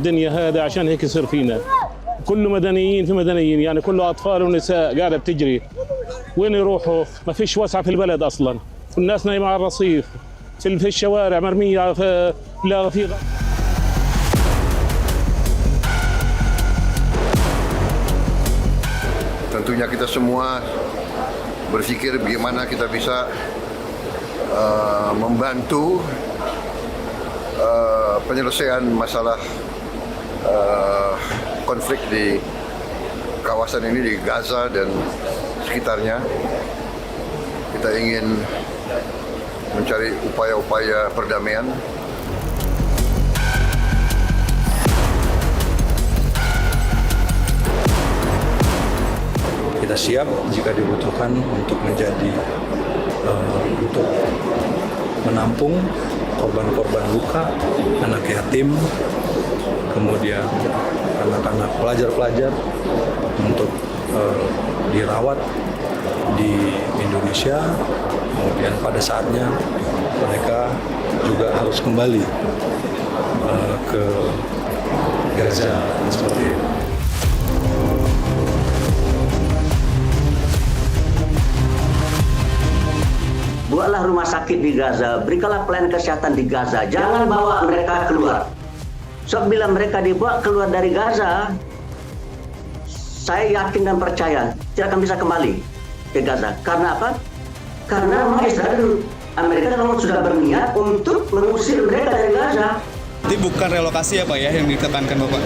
الدنيا هذا عشان هيك يصير فينا. كله مدنيين في مدنيين، يعني كله اطفال ونساء قاعده بتجري. وين يروحوا؟ ما فيش وسعه في البلد اصلا، والناس نايمه على الرصيف، في الشوارع مرميه في Tentunya kita semua berpikir bagaimana kita bisa membantu penyelesaian masalah konflik di kawasan ini, di Gaza dan sekitarnya. Kita ingin mencari upaya-upaya perdamaian. Kita siap jika dibutuhkan untuk menjadi untuk menampung korban-korban luka, anak yatim, kemudian anak-anak pelajar-pelajar untuk dirawat di Indonesia. Kemudian pada saatnya mereka juga harus kembali ke Gaza seperti itu. Buatlah rumah sakit di Gaza, berikanlah pelayanan kesehatan di Gaza. Jangan bawa mereka keluar. Sebab bila mereka dibawa keluar dari Gaza, saya yakin dan percaya tidak akan bisa kembali ke Gaza. Karena apa? Karena Israel, Amerika memang sudah berniat untuk mengusir mereka dari Gaza. Jadi bukan relokasi ya Pak ya yang ditekankan Bapak?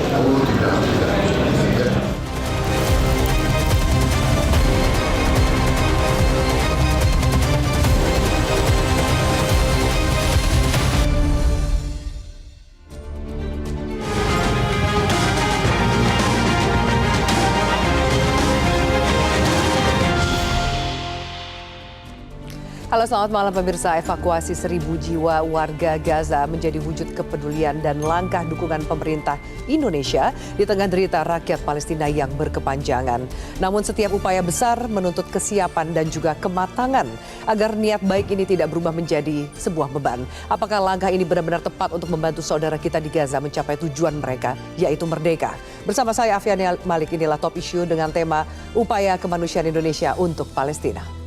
Halo, selamat malam pemirsa. Evakuasi 1.000 jiwa warga Gaza menjadi wujud kepedulian dan langkah dukungan pemerintah Indonesia di tengah derita rakyat Palestina yang berkepanjangan. Namun setiap upaya besar menuntut kesiapan dan juga kematangan agar niat baik ini tidak berubah menjadi sebuah beban. Apakah langkah ini benar-benar tepat untuk membantu saudara kita di Gaza mencapai tujuan mereka, yaitu merdeka? Bersama saya Afiani Malik, inilah Top Issue dengan tema Upaya Kemanusiaan Indonesia untuk Palestina.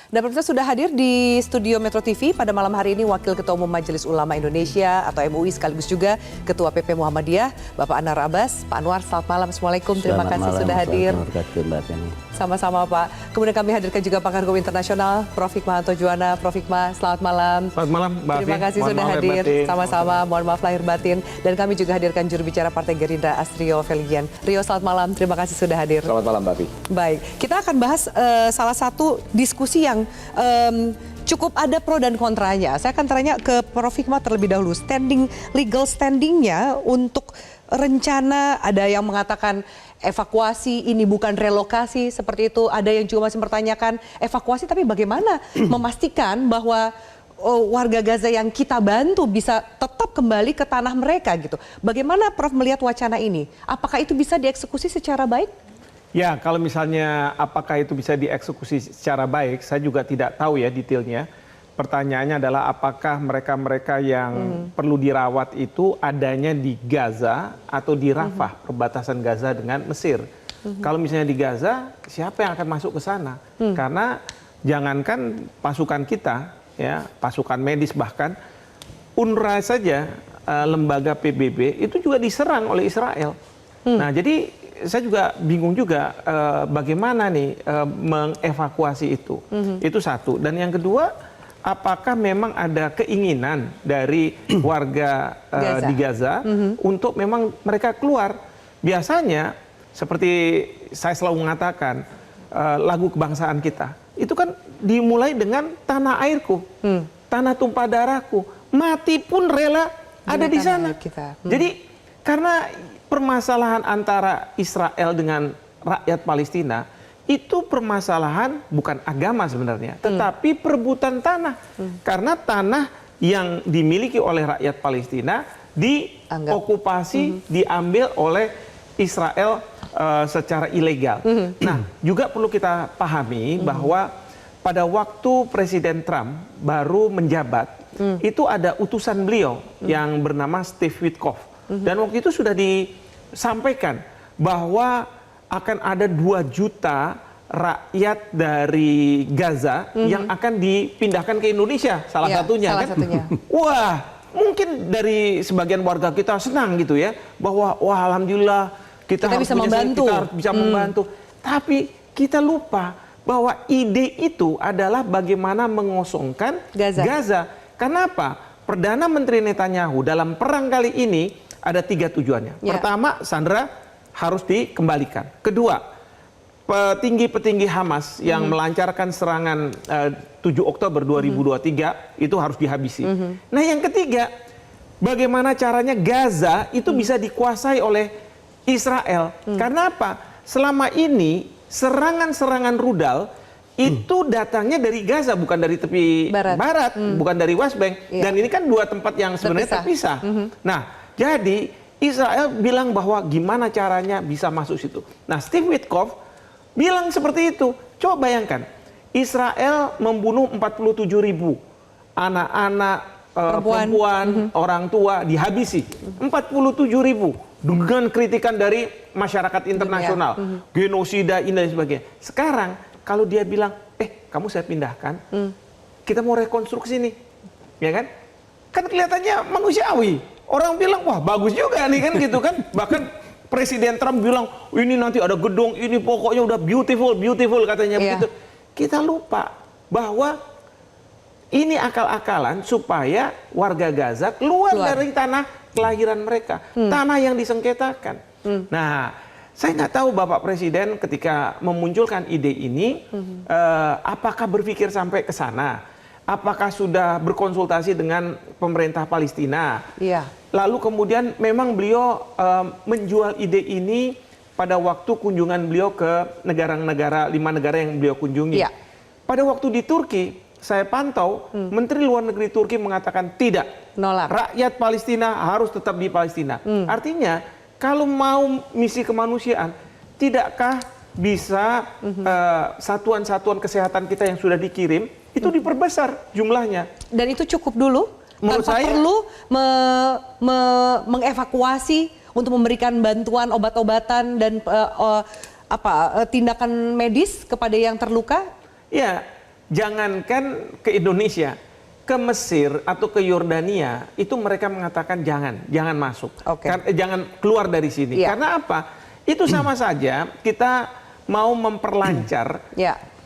Dan pemirsa, sudah hadir di studio Metro TV pada malam hari ini Wakil Ketua Umum Majelis Ulama Indonesia atau MUI sekaligus juga Ketua PP Muhammadiyah, Bapak Anwar Abbas. Pak Anwar, selamat malam. Assalamualaikum. Terima kasih sudah hadir. Sama-sama Pak. Kemudian kami hadirkan juga pakar hukum internasional, Prof. Hikmahanto Juwana. Prof. Hikmah, selamat malam. Selamat malam, Mbak. Terima kasih sudah hadir. Sama-sama, mohon maaf lahir batin. Dan kami juga hadirkan juru bicara Partai Gerindra, Astrio Feligian. Rio, selamat malam. Terima kasih sudah hadir. Selamat malam, Mbak Pi. Baik, kita akan bahas salah satu diskusi yang cukup ada pro dan kontranya. Saya akan tanya ke Prof. Hikmah terlebih dahulu. Legal standingnya untuk rencana, ada yang mengatakan evakuasi ini bukan relokasi seperti itu. Ada yang juga masih mempertanyakan evakuasi, tapi bagaimana memastikan bahwa warga Gaza yang kita bantu bisa tetap kembali ke tanah mereka gitu. Bagaimana Prof melihat wacana ini? Apakah itu bisa dieksekusi secara baik? Ya, kalau misalnya apakah itu bisa dieksekusi secara baik, saya juga tidak tahu ya detailnya. Pertanyaannya adalah apakah mereka-mereka yang perlu dirawat itu adanya di Gaza atau di Rafah, perbatasan Gaza dengan Mesir. Kalau misalnya di Gaza, siapa yang akan masuk ke sana? Karena jangankan pasukan kita, ya, pasukan medis bahkan, UNRWA saja, lembaga PBB, itu juga diserang oleh Israel. Nah, jadi saya juga bingung juga bagaimana nih mengevakuasi itu. Itu satu. Dan yang kedua, apakah memang ada keinginan dari warga di Gaza untuk memang mereka keluar? Biasanya seperti saya selalu mengatakan lagu kebangsaan kita itu kan dimulai dengan tanah airku, tanah tumpah darahku, mati pun rela ada di sana. Jadi karena permasalahan antara Israel dengan rakyat Palestina itu permasalahan bukan agama sebenarnya, tetapi perebutan tanah. Karena tanah yang dimiliki oleh rakyat Palestina diokupasi, diambil oleh Israel secara ilegal. Nah, juga perlu kita pahami bahwa pada waktu Presiden Trump baru menjabat, itu ada utusan beliau yang bernama Steve Witkoff. Dan waktu itu sudah disampaikan bahwa akan ada 2 juta rakyat dari Gaza yang akan dipindahkan ke Indonesia, salah satunya. Wah, mungkin dari sebagian warga kita senang gitu ya, bahwa wah alhamdulillah kita harus bisa membantu. Kita harus bisa membantu. Tapi kita lupa bahwa ide itu adalah bagaimana mengosongkan Gaza. Kenapa? Perdana Menteri Netanyahu dalam perang kali ini ada 3 tujuannya. Pertama, Sandra harus dikembalikan. Kedua, petinggi-petinggi Hamas yang melancarkan serangan 7 Oktober 2023 itu harus dihabisi. Nah, yang ketiga, bagaimana caranya Gaza itu bisa dikuasai oleh Israel. Karena apa? Selama ini serangan-serangan rudal itu datangnya dari Gaza, bukan dari tepi barat, bukan dari West Bank. Dan ini kan 2 tempat yang sebenarnya terpisah. Nah, jadi Israel bilang bahwa gimana caranya bisa masuk situ. Nah, Steve Witkoff bilang seperti itu. Coba bayangkan, Israel membunuh 47.000 anak-anak, perempuan, orang tua dihabisi. 47.000 dengan kritikan dari masyarakat internasional, genosida ini dan sebagainya. Sekarang kalau dia bilang, kamu saya pindahkan, kita mau rekonstruksi nih, ya kan? Kan kelihatannya manusiawi. Orang bilang, wah bagus juga nih kan gitu kan. Bahkan Presiden Trump bilang, ini nanti ada gedung, ini pokoknya udah beautiful, beautiful katanya begitu. Kita lupa bahwa ini akal-akalan supaya warga Gaza keluar dari tanah kelahiran mereka. Tanah yang disengketakan. Nah, saya nggak tahu Bapak Presiden ketika memunculkan ide ini, apakah berpikir sampai ke sana? Apakah sudah berkonsultasi dengan pemerintah Palestina? Lalu kemudian memang beliau menjual ide ini pada waktu kunjungan beliau ke negara-negara, 5 negara yang beliau kunjungi. Pada waktu di Turki, saya pantau, Menteri Luar Negeri Turki mengatakan tidak. Nolak. Rakyat Palestina harus tetap di Palestina. Artinya, kalau mau misi kemanusiaan, tidakkah bisa satuan-satuan kesehatan kita yang sudah dikirim, itu diperbesar jumlahnya. Dan itu cukup dulu? Menurut tanpa saya, perlu mengevakuasi untuk memberikan bantuan obat-obatan dan tindakan medis kepada yang terluka? Ya, jangankan ke Indonesia, ke Mesir atau ke Yordania itu mereka mengatakan jangan masuk, jangan keluar dari sini. Karena apa? Itu sama saja kita mau memperlancar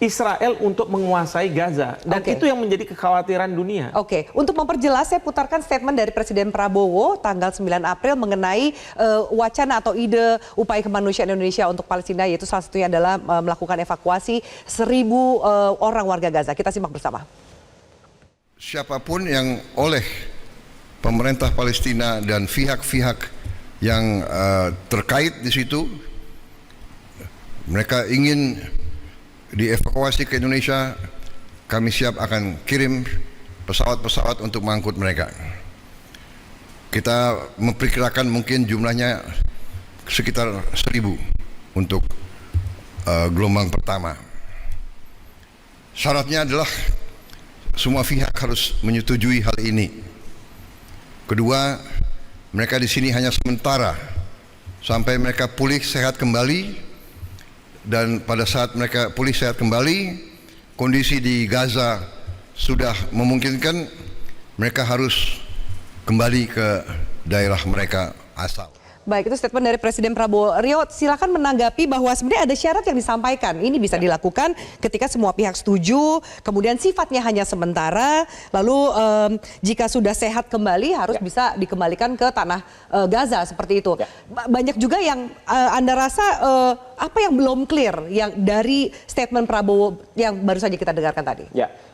Israel untuk menguasai Gaza. Dan itu yang menjadi kekhawatiran dunia. Untuk memperjelas, saya putarkan statement dari Presiden Prabowo tanggal 9 April mengenai wacana atau ide upaya kemanusiaan Indonesia untuk Palestina, yaitu salah satunya adalah melakukan evakuasi 1.000 orang warga Gaza. Kita simak bersama. Siapapun yang oleh pemerintah Palestina dan pihak-pihak yang terkait di situ, mereka ingin dievakuasi ke Indonesia, kami siap akan kirim pesawat-pesawat untuk mengangkut mereka. Kita memperkirakan mungkin jumlahnya sekitar 1.000 untuk gelombang pertama. Syaratnya adalah semua pihak harus menyetujui hal ini. Kedua, mereka di sini hanya sementara sampai mereka pulih sehat kembali. Dan pada saat mereka pulih sehat kembali, kondisi di Gaza sudah memungkinkan, mereka harus kembali ke daerah mereka asal. Baik, itu statement dari Presiden Prabowo. Rio, silakan menanggapi bahwa sebenarnya ada syarat yang disampaikan. Ini bisa dilakukan ketika semua pihak setuju, kemudian sifatnya hanya sementara, lalu jika sudah sehat kembali harus bisa dikembalikan ke tanah Gaza, seperti itu. Banyak juga yang Anda rasa apa yang belum clear yang dari statement Prabowo yang baru saja kita dengarkan tadi?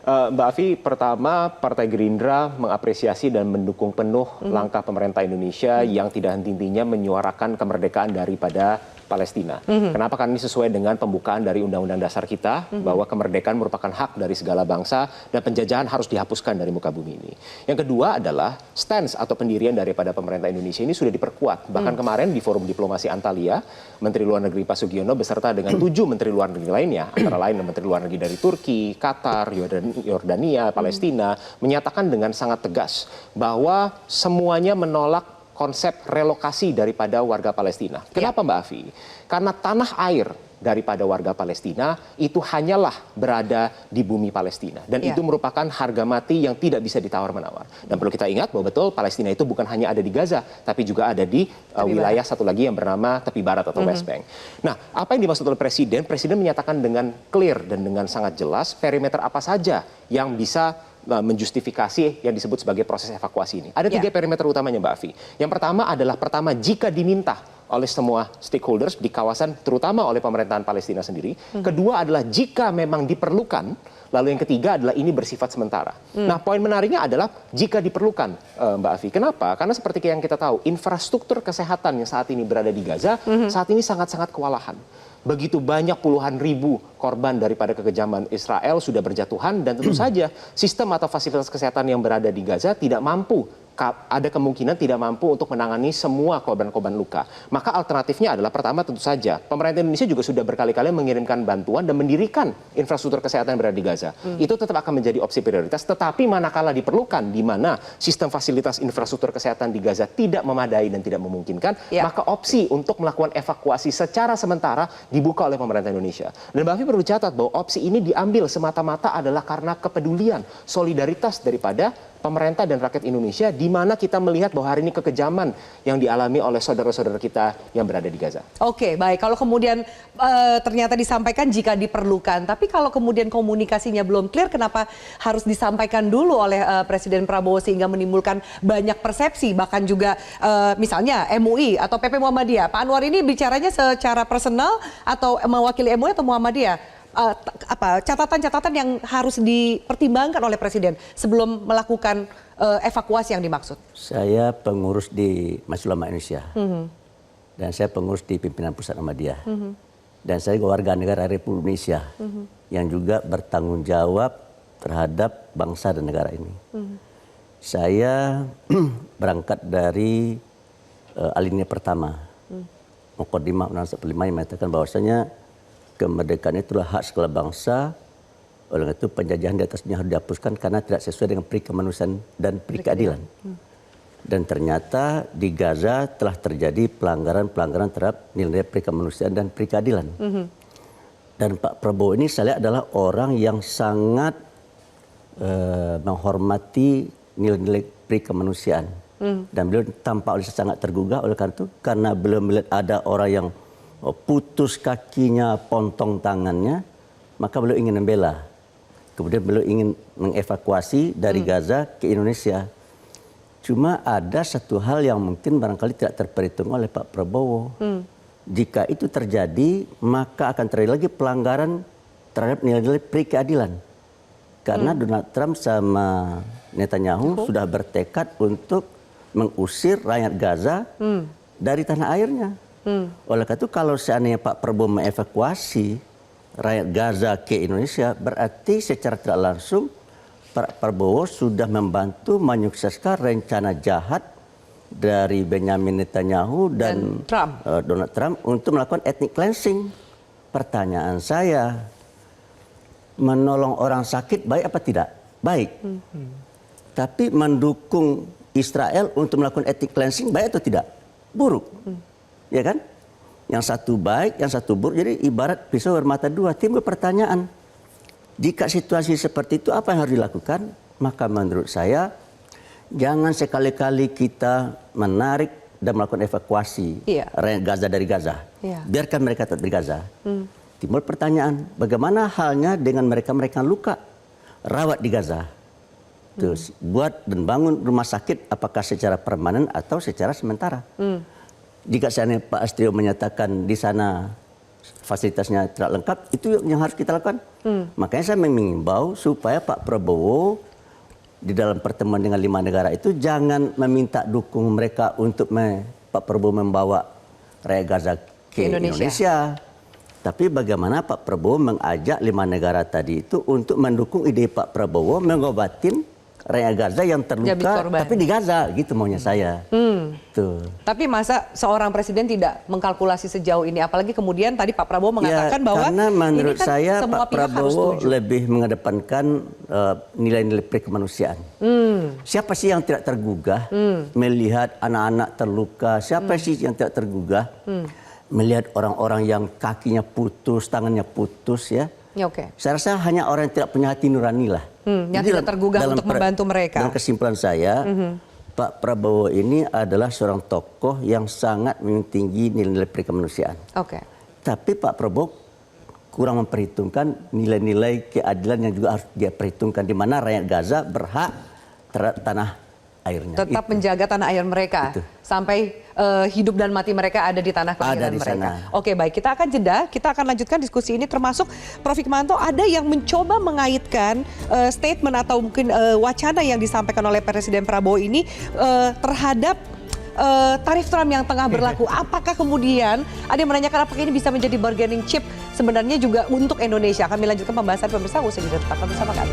Mbak Afi, pertama Partai Gerindra mengapresiasi dan mendukung penuh langkah pemerintah Indonesia yang tidak henti-hentinya menyuarakan kemerdekaan daripada Palestina. Kenapa? Karena ini sesuai dengan pembukaan dari Undang-Undang Dasar kita bahwa kemerdekaan merupakan hak dari segala bangsa dan penjajahan harus dihapuskan dari muka bumi ini. Yang kedua adalah stance atau pendirian daripada pemerintah Indonesia ini sudah diperkuat. Bahkan kemarin di Forum Diplomasi Antalya, Menteri Luar Negeri Pak Sugiono beserta dengan 7 Menteri Luar Negeri lainnya, antara lain Menteri Luar Negeri dari Turki, Qatar, Yordania, Palestina, menyatakan dengan sangat tegas bahwa semuanya menolak konsep relokasi daripada warga Palestina. Kenapa Mbak Afi? Karena tanah air daripada warga Palestina itu hanyalah berada di bumi Palestina. Dan itu merupakan harga mati yang tidak bisa ditawar-menawar. Dan perlu kita ingat bahwa betul Palestina itu bukan hanya ada di Gaza, tapi juga ada di wilayah satu lagi yang bernama tepi barat atau West Bank. Nah, apa yang dimaksud oleh Presiden? Presiden menyatakan dengan clear dan dengan sangat jelas perimeter apa saja yang bisa menjustifikasi yang disebut sebagai proses evakuasi ini. Ada 3 perimeter utamanya Mbak Afi. Yang pertama adalah jika diminta oleh semua stakeholders di kawasan, terutama oleh pemerintahan Palestina sendiri. Kedua adalah jika memang diperlukan. Lalu yang ketiga adalah ini bersifat sementara. Nah, poin menariknya adalah jika diperlukan, Mbak Afi. Kenapa? Karena seperti yang kita tahu, infrastruktur kesehatan yang saat ini berada di Gaza, saat ini sangat-sangat kewalahan. Begitu banyak puluhan ribu korban daripada kekejaman Israel sudah berjatuhan, dan tentu saja sistem atau fasilitas kesehatan yang berada di Gaza tidak mampu, ada kemungkinan tidak mampu untuk menangani semua korban-korban luka. Maka alternatifnya adalah pertama tentu saja pemerintah Indonesia juga sudah berkali-kali mengirimkan bantuan dan mendirikan infrastruktur kesehatan yang berada di Gaza. Itu tetap akan menjadi opsi prioritas, tetapi manakala diperlukan di mana sistem fasilitas infrastruktur kesehatan di Gaza tidak memadai dan tidak memungkinkan, maka opsi untuk melakukan evakuasi secara sementara dibuka oleh pemerintah Indonesia. Dan Mbak Afi perlu catat bahwa opsi ini diambil semata-mata adalah karena kepedulian, solidaritas daripada pemerintah dan rakyat Indonesia, di mana kita melihat bahwa hari ini kekejaman yang dialami oleh saudara-saudara kita yang berada di Gaza. Oke, baik. Kalau kemudian ternyata disampaikan jika diperlukan, tapi kalau kemudian komunikasinya belum clear, kenapa harus disampaikan dulu oleh Presiden Prabowo sehingga menimbulkan banyak persepsi, bahkan juga misalnya MUI atau PP Muhammadiyah. Pak Anwar ini bicaranya secara personal atau mewakili MUI atau Muhammadiyah? Catatan-catatan yang harus dipertimbangkan oleh Presiden sebelum melakukan evakuasi yang dimaksud? Saya pengurus di Majelis Ulama Indonesia dan saya pengurus di pimpinan pusat Muhammadiyah dan saya warga negara Republik Indonesia yang juga bertanggung jawab terhadap bangsa dan negara ini. Saya berangkat dari alinea pertama, Muqaddimah Undang-Undang 45 yang mengatakan bahwasanya kemerdekaan itulah hak segala bangsa, oleh itu penjajahan di atasnya harus dihapuskan karena tidak sesuai dengan peri kemanusiaan dan peri keadilan. Dan ternyata di Gaza telah terjadi pelanggaran-pelanggaran terhadap nilai peri kemanusiaan dan peri keadilan. Dan Pak Prabowo ini saya lihat adalah orang yang sangat menghormati nilai-nilai peri kemanusiaan. Dan beliau tampak oleh sangat tergugah oleh karena itu, karena beliau melihat ada orang yang putus kakinya, pontong tangannya, maka beliau ingin membela. Kemudian beliau ingin mengevakuasi dari Gaza ke Indonesia. Cuma ada satu hal yang mungkin barangkali tidak terperhitung oleh Pak Prabowo. Jika itu terjadi, maka akan terjadi lagi pelanggaran terhadap nilai-nilai peri keadilan. Karena Donald Trump sama Netanyahu sudah bertekad untuk mengusir rakyat Gaza dari tanah airnya. Oleh karena itu kalau seandainya Pak Prabowo mengevakuasi rakyat Gaza ke Indonesia, berarti secara tidak langsung Pak Prabowo sudah membantu menyukseskan rencana jahat dari Benjamin Netanyahu dan Donald Trump untuk melakukan ethnic cleansing. Pertanyaan saya, menolong orang sakit baik apa tidak? Baik. Tapi mendukung Israel untuk melakukan ethnic cleansing baik atau tidak? Buruk. Ya kan? Yang satu baik, yang satu buruk. Jadi ibarat pisau bermata dua. Timbul pertanyaan, jika situasi seperti itu apa yang harus dilakukan? Maka menurut saya jangan sekali-kali kita menarik dan melakukan evakuasi rakyat Gaza dari Gaza. Biarkan mereka tetap di Gaza. Timbul pertanyaan, bagaimana halnya dengan mereka-mereka luka, rawat di Gaza? Terus buat dan bangun rumah sakit apakah secara permanen atau secara sementara? Jika seandainya Pak Astrio menyatakan di sana fasilitasnya tidak lengkap, itu yang harus kita lakukan. Makanya saya mengimbau supaya Pak Prabowo di dalam pertemuan dengan 5 negara itu jangan meminta dukung mereka untuk Pak Prabowo membawa rakyat Gaza ke Indonesia. Tapi bagaimana Pak Prabowo mengajak 5 negara tadi itu untuk mendukung ide Pak Prabowo mengobatin rakyat Gaza yang terluka, tapi di Gaza, gitu maunya saya. Tuh. Tapi masa seorang presiden tidak mengkalkulasi sejauh ini, apalagi kemudian tadi Pak Prabowo mengatakan bahwa karena menurut ini kan saya semua Pak pihak harus Prabowo setuju. lebih mengedepankan nilai-nilai kemanusiaan. Siapa sih yang tidak tergugah melihat anak-anak terluka? Siapa sih yang tidak tergugah melihat orang-orang yang kakinya putus, tangannya putus, ya? Ya, oke. Saya rasa hanya orang yang tidak punya hati nurani lah. Yang tidak tergugah untuk membantu mereka. Dalam kesimpulan saya, Pak Prabowo ini adalah seorang tokoh yang sangat mentinggi nilai-nilai kemanusiaan. Oke. Tapi Pak Prabowo kurang memperhitungkan nilai-nilai keadilan yang juga harus dia perhitungkan, di mana rakyat Gaza berhak terhadap tanah airnya. Tetap menjaga tanah air mereka sampai hidup dan mati mereka ada di tanah kelahiran mereka. Sana. Oke, baik, kita akan jeda, kita akan lanjutkan diskusi ini, termasuk Prof. Hikmanto ada yang mencoba mengaitkan statement atau mungkin wacana yang disampaikan oleh Presiden Prabowo ini terhadap tarif Trump yang tengah berlaku. Apakah kemudian ada yang menanyakan apakah ini bisa menjadi bargaining chip sebenarnya juga untuk Indonesia? Kami lanjutkan pembahasan pemirsa, usai jeda, tetaplah bersama kami.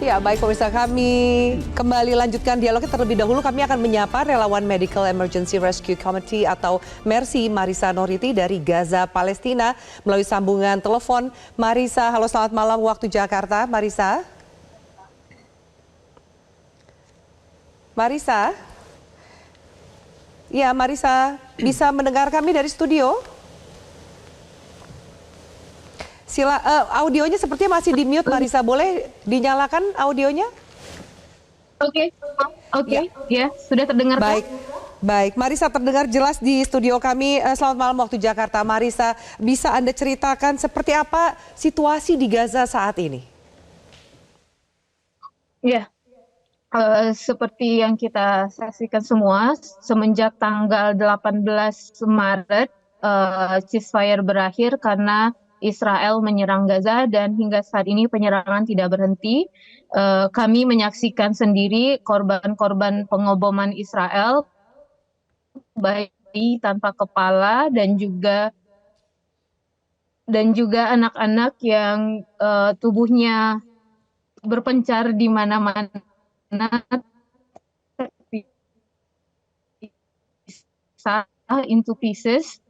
Ya, baik pemirsa, kami kembali lanjutkan dialognya. Terlebih dahulu kami akan menyapa relawan Medical Emergency Rescue Committee atau MERSI, Marisa Noriti dari Gaza, Palestina, melalui sambungan telepon. Marisa, halo, selamat malam waktu Jakarta. Marisa? Marisa? Ya, Marisa, bisa mendengar kami dari studio? Audionya sepertinya masih di-mute, Marisa. Boleh dinyalakan audionya? Oke, ya, sudah terdengar. Baik, Marisa terdengar jelas di studio kami. Selamat malam waktu Jakarta. Marisa, bisa Anda ceritakan seperti apa situasi di Gaza saat ini? Ya, seperti yang kita saksikan semua, semenjak tanggal 18 Maret, ceasefire berakhir karena Israel menyerang Gaza, dan hingga saat ini penyerangan tidak berhenti. Kami menyaksikan sendiri korban-korban pengoboman Israel, bayi tanpa kepala dan juga anak-anak yang tubuhnya berpencar di mana-mana, into pieces.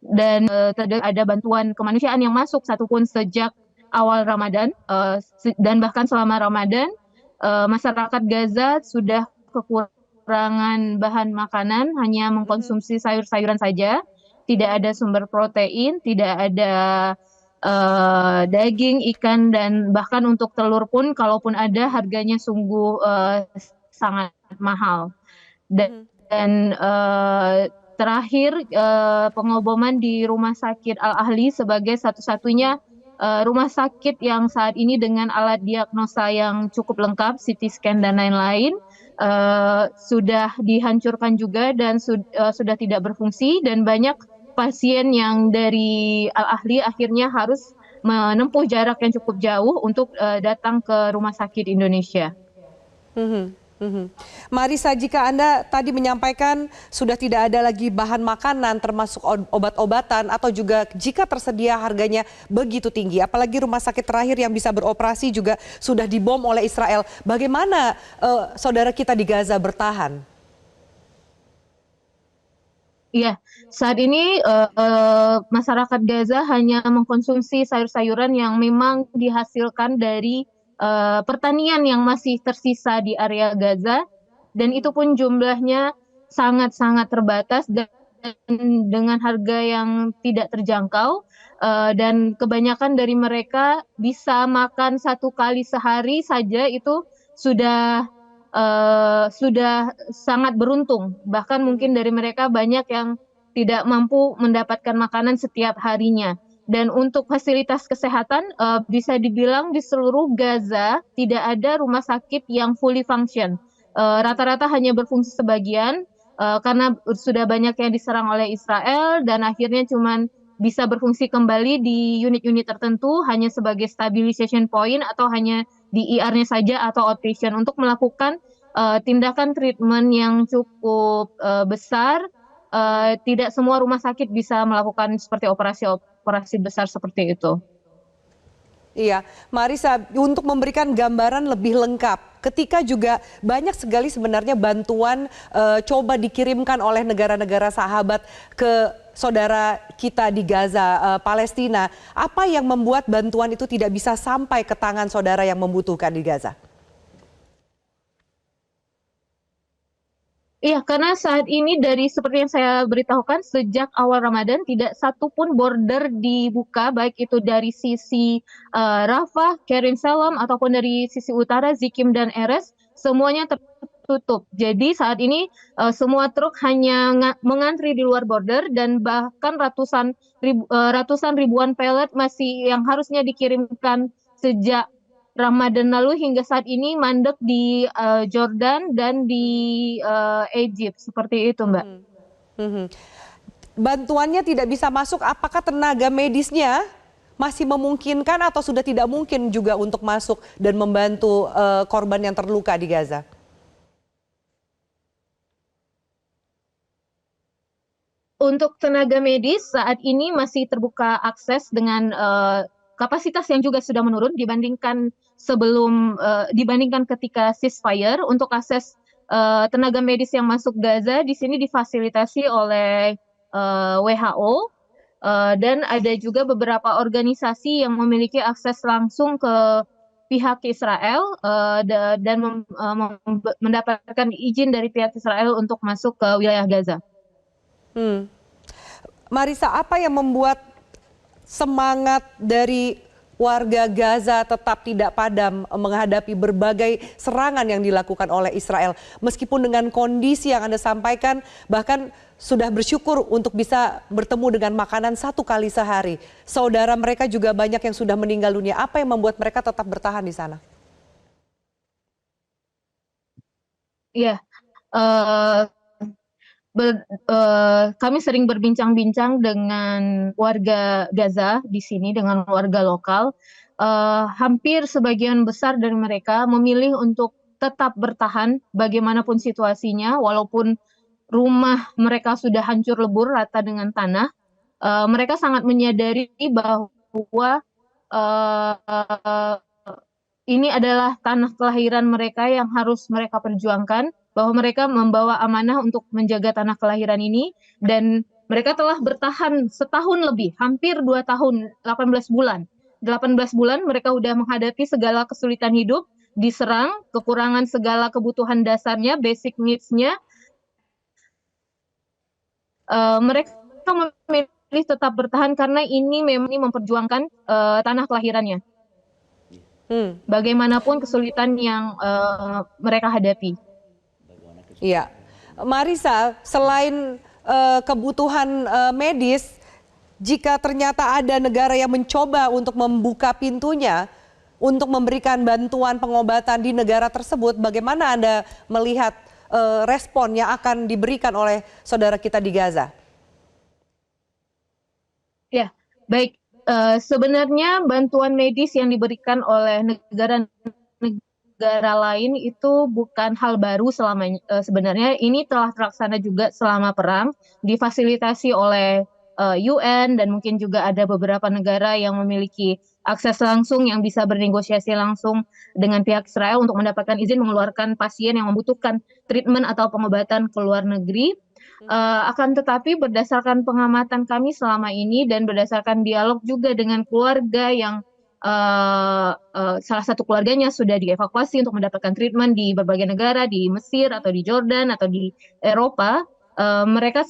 Dan ada bantuan kemanusiaan yang masuk satupun sejak awal Ramadan, dan bahkan selama Ramadan masyarakat Gaza sudah kekurangan bahan makanan, hanya mengkonsumsi sayur-sayuran saja, tidak ada sumber protein, tidak ada daging, ikan, dan bahkan untuk telur pun kalaupun ada harganya sungguh sangat mahal. Dan terakhir, pengoboman di Rumah Sakit Al-Ahli sebagai satu-satunya rumah sakit yang saat ini dengan alat diagnosa yang cukup lengkap, CT scan dan lain-lain, sudah dihancurkan juga dan sudah tidak berfungsi, dan banyak pasien yang dari Al-Ahli akhirnya harus menempuh jarak yang cukup jauh untuk datang ke Rumah Sakit Indonesia. Marisa, jika Anda tadi menyampaikan sudah tidak ada lagi bahan makanan termasuk obat-obatan, atau juga jika tersedia harganya begitu tinggi, apalagi rumah sakit terakhir yang bisa beroperasi juga sudah dibom oleh Israel, bagaimana saudara kita di Gaza bertahan? Iya, saat ini masyarakat Gaza hanya mengkonsumsi sayur-sayuran yang memang dihasilkan dari pertanian yang masih tersisa di area Gaza, dan itu pun jumlahnya sangat-sangat terbatas dan dengan harga yang tidak terjangkau, dan kebanyakan dari mereka bisa makan 1 kali sehari saja, itu sudah sangat beruntung. Bahkan mungkin dari mereka banyak yang tidak mampu mendapatkan makanan setiap harinya. Dan untuk fasilitas kesehatan, bisa dibilang di seluruh Gaza tidak ada rumah sakit yang fully function. Rata-rata hanya berfungsi sebagian, karena sudah banyak yang diserang oleh Israel, dan akhirnya cuman bisa berfungsi kembali di unit-unit tertentu hanya sebagai stabilization point atau hanya di IR-nya saja atau outpatient untuk melakukan tindakan treatment yang cukup besar. Tidak semua rumah sakit bisa melakukan seperti operasi besar seperti itu. Iya, Marisa, untuk memberikan gambaran lebih lengkap, ketika juga banyak sekali sebenarnya bantuan coba dikirimkan oleh negara-negara sahabat ke saudara kita di Gaza, Palestina, apa yang membuat bantuan itu tidak bisa sampai ke tangan saudara yang membutuhkan di Gaza? Iya, karena saat ini dari seperti yang saya beritahukan sejak awal Ramadan tidak satupun border dibuka baik itu dari sisi Rafah, Kerim Salam ataupun dari sisi utara Zikim dan Erez semuanya tertutup. Jadi saat ini semua truk hanya mengantri di luar border dan bahkan ratusan ribuan pelet masih yang harusnya dikirimkan sejak Ramadan lalu hingga saat ini mandek di Jordan dan di Egypt seperti itu, Mbak. Bantuannya tidak bisa masuk, apakah tenaga medisnya masih memungkinkan atau sudah tidak mungkin juga untuk masuk dan membantu korban yang terluka di Gaza? Untuk tenaga medis saat ini masih terbuka akses dengan kapasitas yang juga sudah menurun dibandingkan dibandingkan ketika ceasefire. Untuk akses tenaga medis yang masuk Gaza di sini difasilitasi oleh WHO dan ada juga beberapa organisasi yang memiliki akses langsung ke pihak Israel dan mendapatkan izin dari pihak Israel untuk masuk ke wilayah Gaza. Marisa, apa yang membuat semangat dari warga Gaza tetap tidak padam menghadapi berbagai serangan yang dilakukan oleh Israel? Meskipun dengan kondisi yang Anda sampaikan, bahkan sudah bersyukur untuk bisa bertemu dengan makanan 1 kali sehari. Saudara mereka juga banyak yang sudah meninggal dunia. Apa yang membuat mereka tetap bertahan di sana? Iya, kami sering berbincang-bincang dengan warga Gaza di sini, dengan warga lokal. Hampir sebagian besar dari mereka memilih untuk tetap bertahan bagaimanapun situasinya, walaupun rumah mereka sudah hancur lebur rata dengan tanah. Mereka sangat menyadari bahwa ini adalah tanah kelahiran mereka yang harus mereka perjuangkan, bahwa mereka membawa amanah untuk menjaga tanah kelahiran ini, dan mereka telah bertahan setahun lebih, hampir 2 tahun, 18 bulan. 18 bulan mereka sudah menghadapi segala kesulitan hidup, diserang, kekurangan segala kebutuhan dasarnya, basic needs-nya. Mereka memilih tetap bertahan karena ini memang memperjuangkan tanah kelahirannya. Bagaimanapun kesulitan yang mereka hadapi. Iya, Marisa, selain kebutuhan medis, jika ternyata ada negara yang mencoba untuk membuka pintunya untuk memberikan bantuan pengobatan di negara tersebut, bagaimana Anda melihat respon yang akan diberikan oleh saudara kita di Gaza? Ya, baik. Sebenarnya bantuan medis yang diberikan oleh negara lain itu bukan hal baru sebenarnya ini telah terlaksana juga selama perang, difasilitasi oleh UN dan mungkin juga ada beberapa negara yang memiliki akses langsung yang bisa bernegosiasi langsung dengan pihak Israel untuk mendapatkan izin mengeluarkan pasien yang membutuhkan treatment atau pengobatan ke luar negeri. Akan tetapi berdasarkan pengamatan kami selama ini dan berdasarkan dialog juga dengan keluarga yang salah satu keluarganya sudah dievakuasi untuk mendapatkan treatment di berbagai negara, di Mesir atau di Jordan atau di Eropa, mereka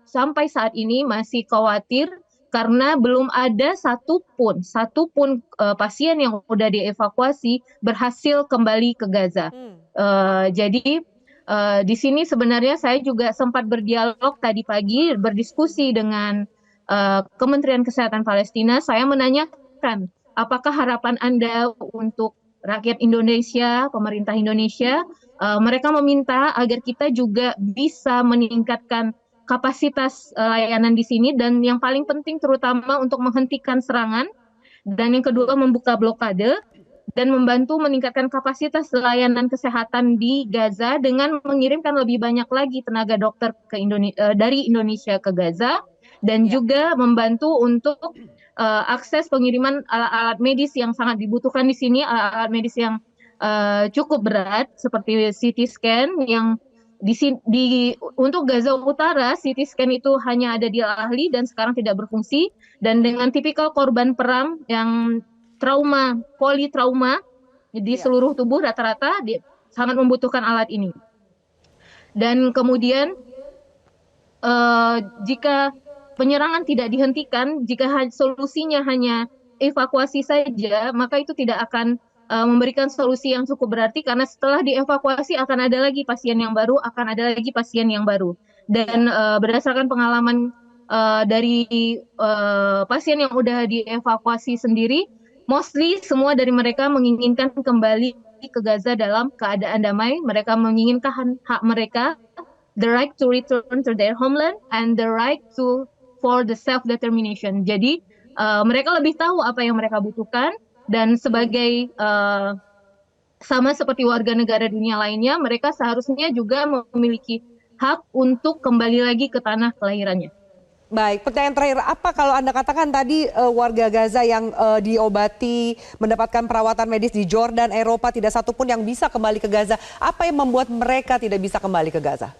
sampai saat ini masih khawatir karena belum ada satupun pasien yang sudah dievakuasi berhasil kembali ke Gaza. Jadi di sini sebenarnya saya juga sempat berdialog tadi pagi, berdiskusi dengan Kementerian Kesehatan Palestina. Saya menanyakan, apakah harapan Anda untuk rakyat Indonesia, pemerintah Indonesia? Mereka meminta agar kita juga bisa meningkatkan kapasitas layanan di sini, dan yang paling penting terutama untuk menghentikan serangan, dan yang kedua membuka blokade dan membantu meningkatkan kapasitas layanan kesehatan di Gaza dengan mengirimkan lebih banyak lagi tenaga dokter ke dari Indonesia ke Gaza, dan juga membantu untuk akses pengiriman alat-alat medis yang sangat dibutuhkan di sini, alat-alat medis yang cukup berat seperti CT scan yang untuk Gaza Utara, CT scan itu hanya ada di Al-Ahli dan sekarang tidak berfungsi, dan dengan tipikal korban perang yang politrauma di seluruh tubuh rata-rata sangat membutuhkan alat ini. Dan kemudian jika penyerangan tidak dihentikan, jika solusinya hanya evakuasi saja, maka itu tidak akan memberikan solusi yang cukup berarti, karena setelah dievakuasi akan ada lagi pasien yang baru, Dan berdasarkan pengalaman dari pasien yang udah dievakuasi sendiri, mostly semua dari mereka menginginkan kembali ke Gaza dalam keadaan damai. Mereka menginginkan hak mereka, the right to return to their homeland and the right for the self-determination. Jadi mereka lebih tahu apa yang mereka butuhkan, dan sebagai sama seperti warga negara dunia lainnya, mereka seharusnya juga memiliki hak untuk kembali lagi ke tanah kelahirannya. Baik, pertanyaan terakhir, apa kalau Anda katakan tadi warga Gaza yang diobati, mendapatkan perawatan medis di Jordan, Eropa, tidak satu pun yang bisa kembali ke Gaza. Apa yang membuat mereka tidak bisa kembali ke Gaza?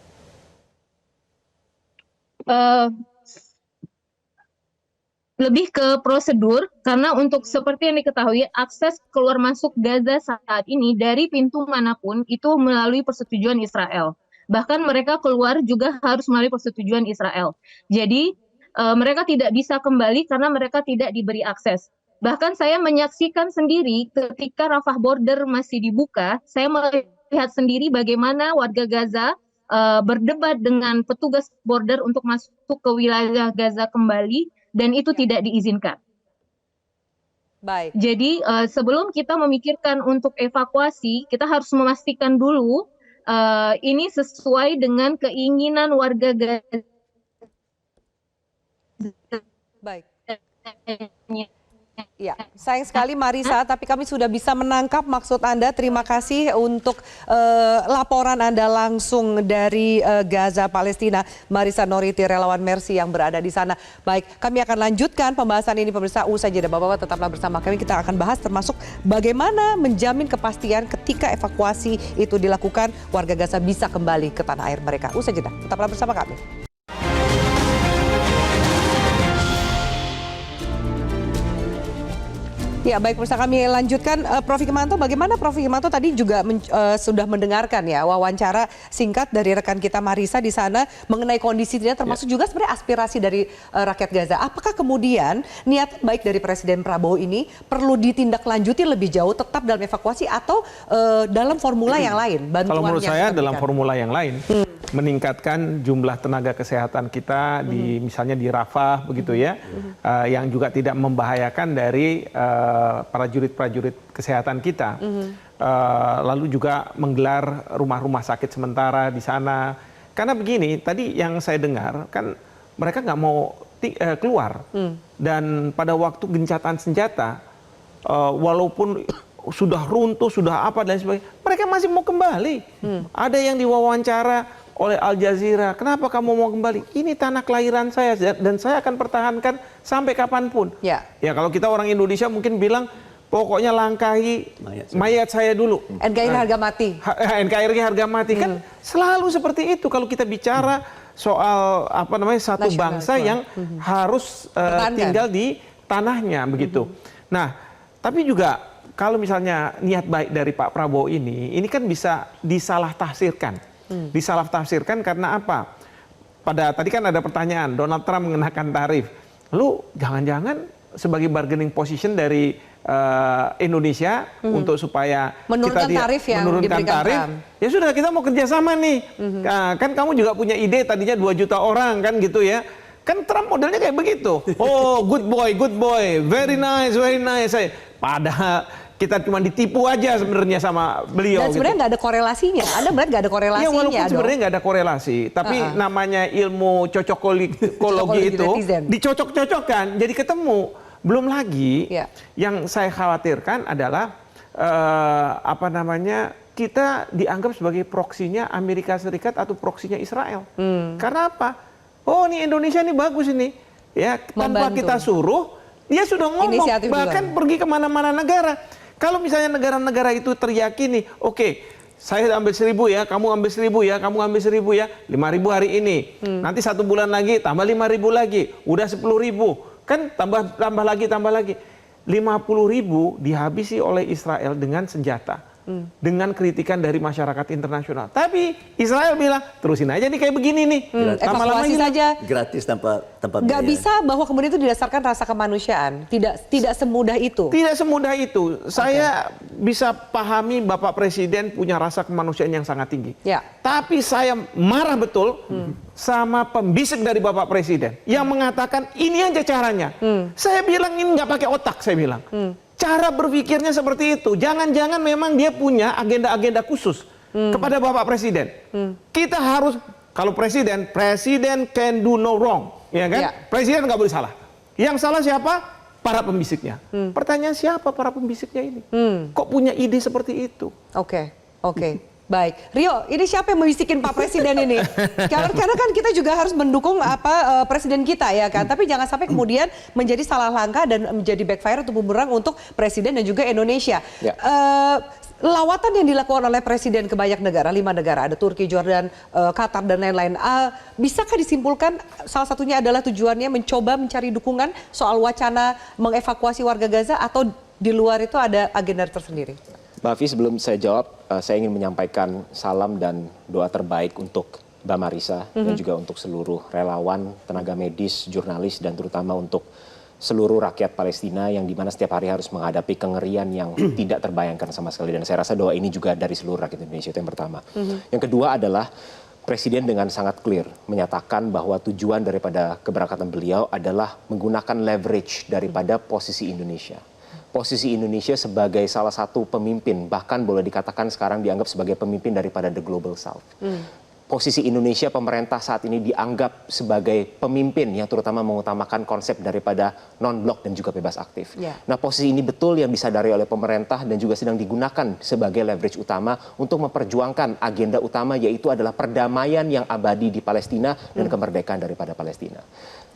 Lebih ke prosedur, karena untuk seperti yang diketahui, akses keluar masuk Gaza saat ini dari pintu manapun itu melalui persetujuan Israel. Bahkan mereka keluar juga harus melalui persetujuan Israel. Jadi mereka tidak bisa kembali karena mereka tidak diberi akses. Bahkan saya menyaksikan sendiri ketika Rafah border masih dibuka, saya melihat sendiri bagaimana warga Gaza berdebat dengan petugas border untuk masuk ke wilayah Gaza kembali, dan itu tidak diizinkan. Baik. Jadi sebelum kita memikirkan untuk evakuasi, kita harus memastikan dulu ini sesuai dengan keinginan warga Gaza. Baik. Ya, sayang sekali Marisa, tapi kami sudah bisa menangkap maksud Anda. Terima kasih untuk laporan Anda langsung dari Gaza, Palestina. Marisa Noriti, relawan Mercy yang berada di sana. Baik, kami akan lanjutkan pembahasan ini pemirsa usai jeda. Bapak-bapak tetaplah bersama kami. Kita akan bahas termasuk bagaimana menjamin kepastian ketika evakuasi itu dilakukan, warga Gaza bisa kembali ke tanah air mereka. Usai jeda, tetaplah bersama kami. Ya baik, pemirsa kami lanjutkan. Prof. Hikmanto, bagaimana Prof. Hikmanto tadi juga sudah mendengarkan ya wawancara singkat dari rekan kita Marisa di sana mengenai kondisinya, termasuk juga sebenarnya aspirasi dari rakyat Gaza. Apakah kemudian niat baik dari Presiden Prabowo ini perlu ditindaklanjuti lebih jauh, tetap dalam evakuasi atau dalam formula yang lain? Kalau menurut saya dalam formula yang lain, meningkatkan jumlah tenaga kesehatan kita di misalnya di Rafah begitu ya, yang juga tidak membahayakan dari prajurit-prajurit kesehatan kita, lalu juga menggelar rumah-rumah sakit sementara di sana. Karena begini, tadi yang saya dengar kan mereka nggak mau keluar, dan pada waktu gencatan senjata, walaupun sudah runtuh, sudah apa dan sebagainya, mereka masih mau kembali. Ada yang diwawancara oleh Al Jazeera, kenapa kamu mau kembali? Ini tanah kelahiran saya dan saya akan pertahankan sampai kapanpun. Ya kalau kita orang Indonesia mungkin bilang pokoknya langkahi mayat saya dulu. NKRI harga mati. NKRI harga mati kan selalu seperti itu kalau kita bicara soal satu bangsa yang harus tinggal di tanahnya begitu. Nah, tapi juga kalau misalnya niat baik dari Pak Prabowo ini kan bisa disalah tafsirkan. Disalah tafsirkan karena apa? Tadi kan ada pertanyaan, Donald Trump mengenakan tarif. Lalu jangan-jangan sebagai bargaining position dari Indonesia untuk supaya menurunkan tarif yang menurunkan tarif. Ya sudah, kita mau kerjasama nih. Nah, kan kamu juga punya ide, tadinya 2 juta orang kan gitu ya. Kan Trump modelnya kayak begitu. Oh, good boy, very nice. Padahal kita cuma ditipu aja sebenarnya sama beliau. Dan sebenarnya nggak ada korelasinya. Anda melihat nggak ada korelasinya? Ya walaupun sebenarnya nggak ada korelasi, tapi namanya ilmu cocokologi itu dicocok-cocokkan, jadi ketemu. Belum lagi yang saya khawatirkan adalah kita dianggap sebagai proksinya Amerika Serikat atau proksinya Israel. Karena apa? Oh, ini Indonesia ini bagus ini, ya tanpa kita suruh dia sudah ngomong, bahkan pergi kemana-mana negara. Kalau misalnya negara-negara itu teriyakini, oke, saya ambil 1.000 ya, kamu ambil 1.000 ya, kamu ambil 1.000 ya, 5.000 hari ini. Nanti 1 bulan lagi tambah 5.000 lagi, udah 10.000. Kan tambah lagi. 50.000 dihabisi oleh Israel dengan senjata. Dengan kritikan dari masyarakat internasional. Tapi Israel bilang, terusin aja nih kayak begini nih. Evakuasi saja. Gratis tanpa biaya. Nggak bisa bahwa kemudian itu didasarkan rasa kemanusiaan. Tidak semudah itu. Tidak semudah itu. Saya bisa pahami Bapak Presiden punya rasa kemanusiaan yang sangat tinggi. Tapi saya marah betul sama pembisik dari Bapak Presiden yang mengatakan ini aja caranya. Saya bilang ini nggak pakai otak, saya bilang. Cara berpikirnya seperti itu. Jangan-jangan memang dia punya agenda-agenda khusus kepada Bapak Presiden. Kita harus, kalau presiden can do no wrong, ya kan? Presiden nggak boleh salah. Yang salah siapa? Para pembisiknya. Pertanyaan siapa para pembisiknya ini? Kok punya ide seperti itu? Oke. Baik, Rio, ini siapa yang membisikin Pak Presiden ini? Karena kan kita juga harus mendukung presiden kita ya kan. Tapi jangan sampai kemudian menjadi salah langkah dan menjadi backfire atau bumerang untuk presiden dan juga Indonesia. Lawatan yang dilakukan oleh presiden ke banyak negara, 5 negara, ada Turki, Jordan, Qatar dan lain-lain. Bisakah disimpulkan salah satunya adalah tujuannya mencoba mencari dukungan soal wacana mengevakuasi warga Gaza, atau di luar itu ada agenda tersendiri? Mbak Afi, sebelum saya jawab, saya ingin menyampaikan salam dan doa terbaik untuk Mbak Marisa dan juga untuk seluruh relawan, tenaga medis, jurnalis, dan terutama untuk seluruh rakyat Palestina yang dimana setiap hari harus menghadapi kengerian yang tidak terbayangkan sama sekali. Dan saya rasa doa ini juga dari seluruh rakyat Indonesia, itu yang pertama. Yang kedua adalah Presiden dengan sangat clear menyatakan bahwa tujuan daripada keberangkatan beliau adalah menggunakan leverage daripada posisi Indonesia. Posisi Indonesia sebagai salah satu pemimpin, bahkan boleh dikatakan sekarang dianggap sebagai pemimpin daripada the Global South. Posisi Indonesia, pemerintah saat ini dianggap sebagai pemimpin yang terutama mengutamakan konsep daripada non-blok dan juga bebas aktif. Nah, posisi ini betul yang disadari oleh pemerintah dan juga sedang digunakan sebagai leverage utama untuk memperjuangkan agenda utama, yaitu adalah perdamaian yang abadi di Palestina dan kemerdekaan daripada Palestina.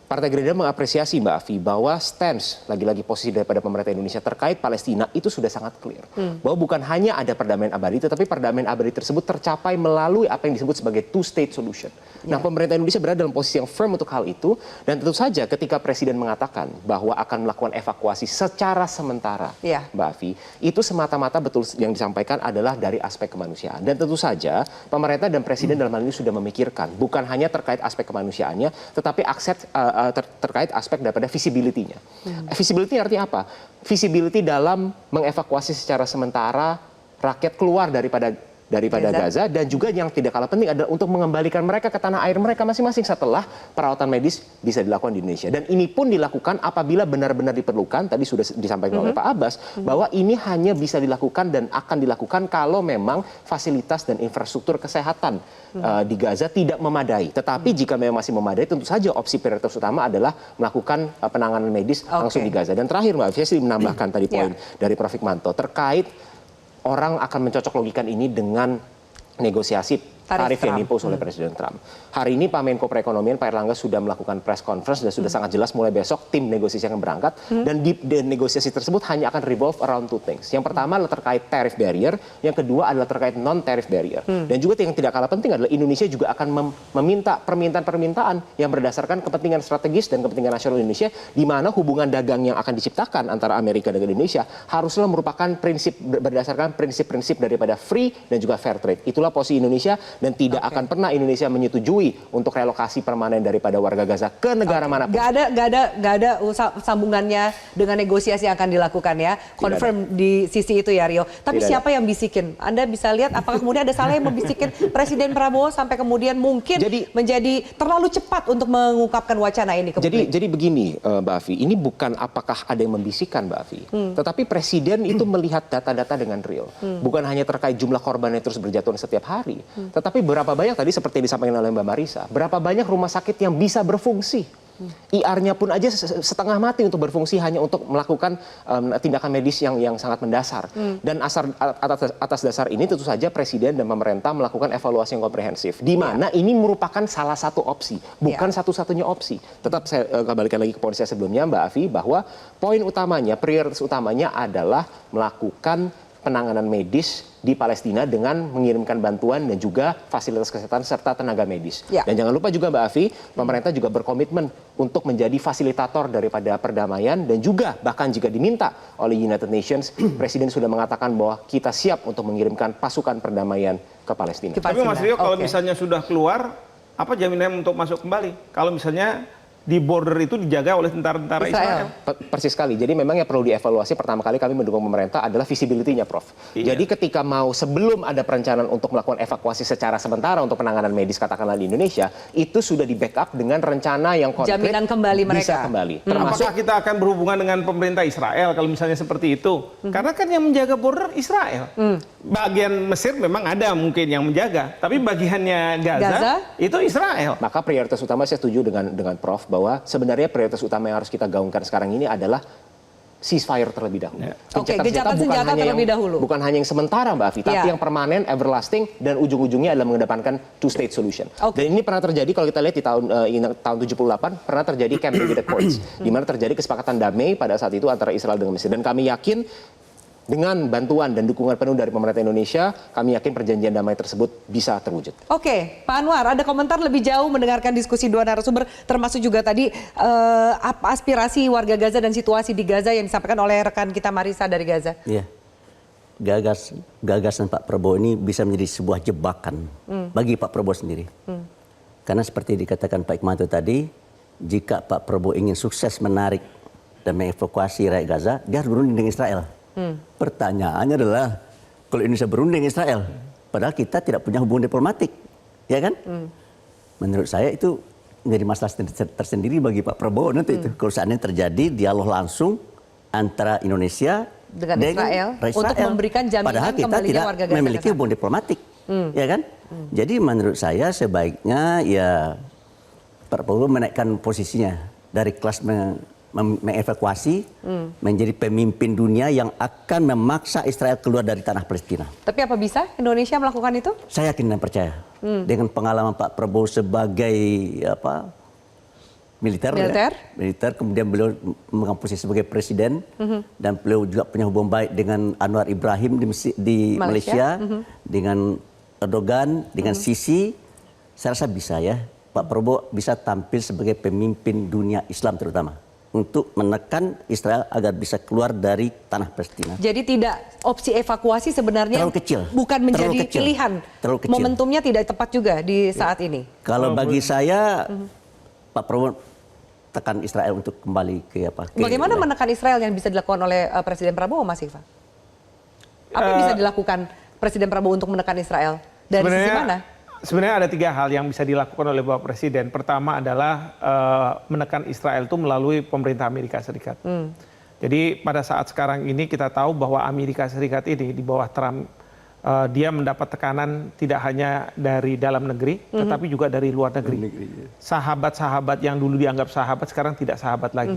Partai Gerindra mengapresiasi Mbak Afi bahwa stance, lagi-lagi posisi daripada pemerintah Indonesia terkait Palestina itu sudah sangat clear. Bahwa bukan hanya ada perdamaian abadi, tetapi perdamaian abadi tersebut tercapai melalui apa yang disebut sebagai two-state solution. Nah, pemerintah Indonesia berada dalam posisi yang firm untuk hal itu, dan tentu saja ketika Presiden mengatakan bahwa akan melakukan evakuasi secara sementara, Mbak Afi, itu semata-mata betul yang disampaikan adalah dari aspek kemanusiaan. Dan tentu saja pemerintah dan Presiden dalam hal ini sudah memikirkan, bukan hanya terkait aspek kemanusiaannya, tetapi terkait aspek daripada visibility-nya. Visibility artinya apa? Visibility dalam mengevakuasi secara sementara rakyat keluar daripada Gaza, dan juga yang tidak kalah penting adalah untuk mengembalikan mereka ke tanah air mereka masing-masing setelah perawatan medis bisa dilakukan di Indonesia. Dan ini pun dilakukan apabila benar-benar diperlukan, tadi sudah disampaikan oleh Pak Abbas, bahwa ini hanya bisa dilakukan dan akan dilakukan kalau memang fasilitas dan infrastruktur kesehatan di Gaza tidak memadai. Tetapi jika memang masih memadai, tentu saja opsi prioritas utama adalah melakukan penanganan medis langsung di Gaza. Dan terakhir Mbak Afia, saya menambahkan tadi poin dari Prof. Hikmanto terkait orang akan mencocok logikan ini dengan negosiasi tarif yang diimpos oleh Presiden Trump. Hari ini Pak Menko Perekonomian, Pak Erlangga, sudah melakukan press conference dan sudah sangat jelas mulai besok tim negosiasi akan berangkat. Dan di negosiasi tersebut hanya akan revolve around two things. Yang pertama adalah terkait tariff barrier, yang kedua adalah terkait non-tariff barrier. Dan juga yang tidak kalah penting adalah Indonesia juga akan meminta permintaan-permintaan yang berdasarkan kepentingan strategis dan kepentingan nasional Indonesia, di mana hubungan dagang yang akan diciptakan antara Amerika dan Indonesia haruslah merupakan prinsip berdasarkan prinsip-prinsip daripada free dan juga fair trade. Itulah posisi Indonesia. dan tidak akan pernah Indonesia menyetujui untuk relokasi permanen daripada warga Gaza ke negara manapun. Gak ada sambungannya dengan negosiasi yang akan dilakukan ya. Confirm di sisi itu ya Rio. Tapi Tidak siapa yang bisikin? Anda bisa lihat apakah kemudian ada salah yang membisikin Presiden Prabowo sampai kemudian mungkin menjadi terlalu cepat untuk mengungkapkan wacana ini ke publik? Jadi begini Mbak Afi, ini bukan apakah ada yang membisikkan Mbak Afi, tetapi Presiden itu melihat data-data dengan real. Bukan hanya terkait jumlah korban yang terus berjatuhan setiap hari, tetapi berapa banyak tadi seperti yang disampaikan oleh Mbak Marisa, berapa banyak rumah sakit yang bisa berfungsi. IR-nya pun aja setengah mati untuk berfungsi hanya untuk melakukan tindakan medis yang sangat mendasar. Dan atas dasar ini tentu saja Presiden dan pemerintah melakukan evaluasi yang komprehensif. Di mana ini merupakan salah satu opsi, bukan satu-satunya opsi. Tetap saya kembalikan lagi ke poin saya sebelumnya Mbak Afi, bahwa poin utamanya, prioritas utamanya adalah melakukan penanganan medis di Palestina dengan mengirimkan bantuan dan juga fasilitas kesehatan serta tenaga medis. Dan jangan lupa juga Mbak Afi, pemerintah juga berkomitmen untuk menjadi fasilitator daripada perdamaian dan juga bahkan jika diminta oleh United Nations, Presiden sudah mengatakan bahwa kita siap untuk mengirimkan pasukan perdamaian ke Palestina. Tapi Mas Rio, kalau misalnya sudah keluar, apa jaminan untuk masuk kembali? Kalau misalnya di border itu dijaga oleh tentara-tentara Israel. Persis sekali. Jadi memang yang perlu dievaluasi pertama kali kami mendukung pemerintah adalah visibility-nya, Prof. Jadi ketika mau sebelum ada perencanaan untuk melakukan evakuasi secara sementara untuk penanganan medis katakanlah di Indonesia, itu sudah di-backup dengan rencana yang konkret. Jaminan kembali mereka. Bisa kembali. Apakah kita akan berhubungan dengan pemerintah Israel kalau misalnya seperti itu? Karena kan yang menjaga border Israel. Bagian Mesir memang ada mungkin yang menjaga, tapi bagiannya Gaza? Itu Israel. Maka prioritas utama saya setuju dengan Prof bahwa sebenarnya prioritas utama yang harus kita gaungkan sekarang ini adalah ceasefire terlebih dahulu. Gencatan senjata terlebih dahulu. Bukan hanya yang sementara Mbak Afi, tapi yang permanen, everlasting, dan ujung-ujungnya adalah mengedepankan two-state solution. Dan ini pernah terjadi kalau kita lihat di tahun 78, pernah terjadi Camp David Accords, di mana terjadi kesepakatan damai pada saat itu antara Israel dengan Mesir. Dan kami yakin dengan bantuan dan dukungan penuh dari pemerintah Indonesia, kami yakin perjanjian damai tersebut bisa terwujud. Oke, Pak Anwar, ada komentar lebih jauh mendengarkan diskusi dua narasumber, termasuk juga tadi apa aspirasi warga Gaza dan situasi di Gaza yang disampaikan oleh rekan kita Marisa dari Gaza? Iya, gagasan Pak Prabowo ini bisa menjadi sebuah jebakan bagi Pak Prabowo sendiri. Karena seperti dikatakan Pak Hikmanto tadi, jika Pak Prabowo ingin sukses menarik dan mengevakuasi rakyat Gaza, dia harus berunding dengan Israel. Pertanyaannya adalah kalau Indonesia berunding Israel, padahal kita tidak punya hubungan diplomatik, ya kan? Menurut saya itu menjadi masalah tersendiri bagi Pak Prabowo nanti itu. Kalau seandainya terjadi dialog langsung antara Indonesia dengan Israel untuk memberikan jaminan padahal kita tidak warga Gaza memiliki hubungan diplomatik, ya kan? Jadi menurut saya sebaiknya ya Pak Prabowo menaikkan posisinya dari kelas mengevakuasi menjadi pemimpin dunia yang akan memaksa Israel keluar dari tanah Palestina. Tapi apa bisa Indonesia melakukan itu? Saya yakin dan percaya. Dengan pengalaman Pak Prabowo sebagai militer, kemudian beliau mengambil posisi sebagai presiden, dan beliau juga punya hubungan baik dengan Anwar Ibrahim di Malaysia, dengan Erdogan, dengan Sisi. Saya rasa bisa ya, Pak Prabowo bisa tampil sebagai pemimpin dunia Islam terutama, untuk menekan Israel agar bisa keluar dari tanah Palestina. Jadi tidak opsi evakuasi sebenarnya terlalu kecil, bukan menjadi pilihan. Momentumnya tidak tepat juga di saat ini. Kalau bagi saya, Pak Prabowo tekan Israel untuk kembali ke apa? Bagaimana menekan Israel yang bisa dilakukan oleh Presiden Prabowo, Mas Iva? Apa yang bisa dilakukan Presiden Prabowo untuk menekan Israel? Dari sisi mana? Sebenarnya ada 3 hal yang bisa dilakukan oleh Bapak Presiden. Pertama adalah menekan Israel itu melalui pemerintah Amerika Serikat. Jadi pada saat sekarang ini kita tahu bahwa Amerika Serikat ini di bawah Trump, dia mendapat tekanan tidak hanya dari dalam negeri, tetapi juga dari luar negeri. Sahabat-sahabat yang dulu dianggap sahabat sekarang tidak sahabat lagi.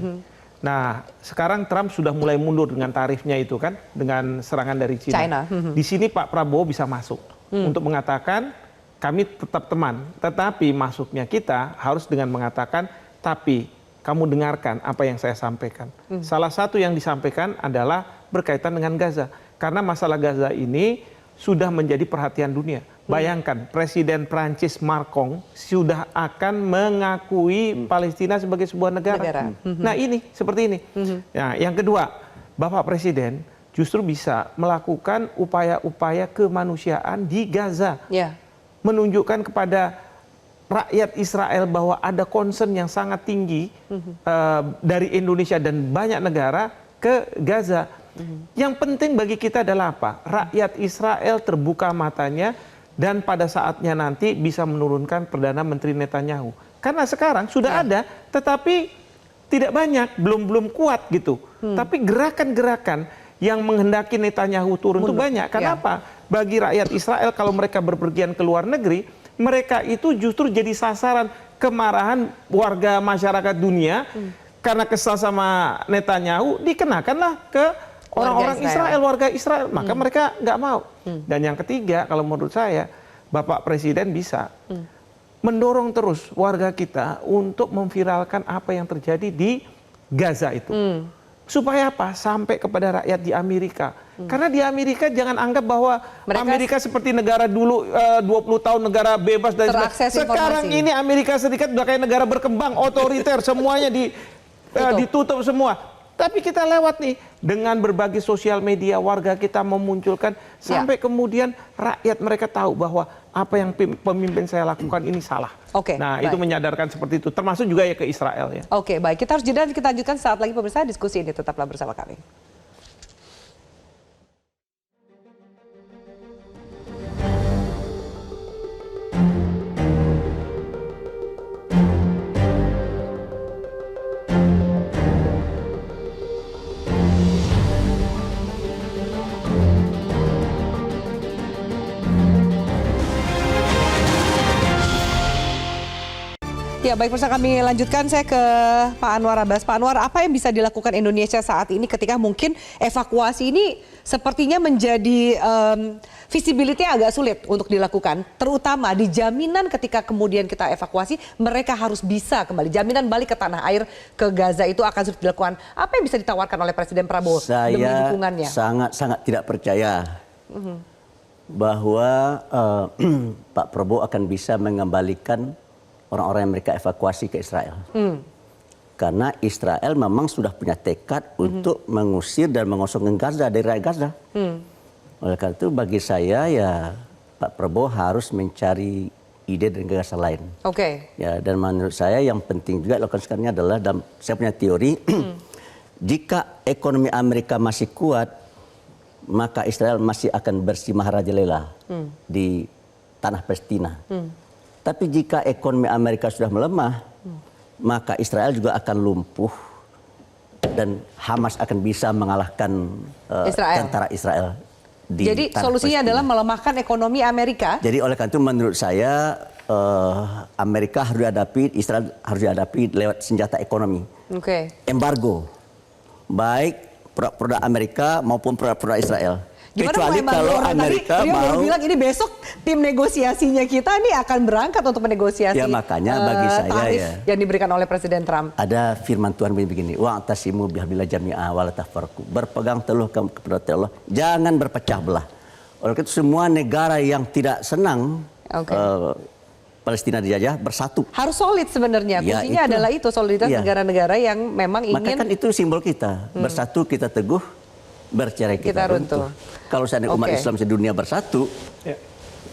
Nah, sekarang Trump sudah mulai mundur dengan tarifnya itu kan, dengan serangan dari China. Di sini Pak Prabowo bisa masuk untuk mengatakan, kami tetap teman, tetapi masuknya kita harus dengan mengatakan, tapi kamu dengarkan apa yang saya sampaikan. Salah satu yang disampaikan adalah berkaitan dengan Gaza. Karena masalah Gaza ini sudah menjadi perhatian dunia. Bayangkan, Presiden Prancis Macron sudah akan mengakui Palestina sebagai sebuah negara. Nah ini, seperti ini. Nah, yang kedua, Bapak Presiden justru bisa melakukan upaya-upaya kemanusiaan di Gaza. menunjukkan kepada rakyat Israel bahwa ada concern yang sangat tinggi dari Indonesia dan banyak negara ke Gaza. Yang penting bagi kita adalah apa? Rakyat Israel terbuka matanya dan pada saatnya nanti bisa menurunkan Perdana Menteri Netanyahu. Karena sekarang sudah ada, tetapi tidak banyak, belum kuat gitu. Tapi gerakan-gerakan yang menghendaki Netanyahu turun itu banyak. Kenapa? Bagi rakyat Israel kalau mereka berpergian ke luar negeri, mereka itu justru jadi sasaran kemarahan warga masyarakat dunia karena kesal sama Netanyahu, dikenakanlah ke orang-orang Israel, warga Israel. Maka mereka nggak mau. Dan yang ketiga, kalau menurut saya, Bapak Presiden bisa mendorong terus warga kita untuk memviralkan apa yang terjadi di Gaza itu. Supaya apa? Sampai kepada rakyat di Amerika. Karena di Amerika jangan anggap bahwa Amerika seperti negara dulu 20 tahun negara bebas dan sekarang ini Amerika Serikat udah kayak negara berkembang, otoriter, semuanya ditutup semua. Tapi kita lewat nih dengan berbagai sosial media, warga kita memunculkan sampai kemudian rakyat mereka tahu bahwa apa yang pemimpin saya lakukan ini salah. Nah, itu menyadarkan seperti itu, termasuk juga ya ke Israel ya. Oke, baik. Kita harus jeda, kita lanjutkan saat lagi pemirsa diskusi ini, tetaplah bersama kami. Ya, baik, pemirsa, kami lanjutkan. Saya ke Pak Anwar Abbas. Pak Anwar, apa yang bisa dilakukan Indonesia saat ini ketika mungkin evakuasi ini sepertinya menjadi visibility agak sulit untuk dilakukan, terutama di jaminan ketika kemudian kita evakuasi, mereka harus bisa kembali. Jaminan balik ke tanah air, ke Gaza itu akan sulit dilakukan. Apa yang bisa ditawarkan oleh Presiden Prabowo demi dukungannya? Saya sangat tidak percaya bahwa Pak Prabowo akan bisa mengembalikan orang-orang yang mereka evakuasi ke Israel. Karena Israel memang sudah punya tekad untuk mengusir dan mengosongkan Gaza dari rakyat Gaza. Oleh karena itu bagi saya ya Pak Prabowo harus mencari ide dan gagasan lain. Ya, dan menurut saya yang penting juga dilakukan sekarang ini adalah, dan saya punya teori, jika ekonomi Amerika masih kuat, maka Israel masih akan bersih maharajalela di tanah Palestina. Tapi jika ekonomi Amerika sudah melemah, maka Israel juga akan lumpuh dan Hamas akan bisa mengalahkan tentara Israel. Jadi solusinya adalah melemahkan ekonomi Amerika. Jadi oleh karena itu menurut saya Amerika harus dihadapi, Israel harus dihadapi lewat senjata ekonomi. Embargo, baik produk Amerika maupun produk Israel. Kecuali kalau Amerika mau bilang ini besok tim negosiasinya kita ini akan berangkat untuk menegosiasi. Ya makanya bagi saya ya yang diberikan oleh Presiden Trump. Ada firman Tuhan begini, wa'tasimu bihablillah jami'a wa la tafarraqu. Berpegang teguh kepada Allah, jangan berpecah belah. Oleh itu semua negara yang tidak senang Palestina dijajah bersatu. Harus solid sebenarnya. Kuncinya adalah itu, soliditas negara-negara yang memang ingin. Maka kan itu simbol kita. Bersatu kita teguh, bercerai kita runtuh. Kalau seandainya umat Islam sedunia bersatu,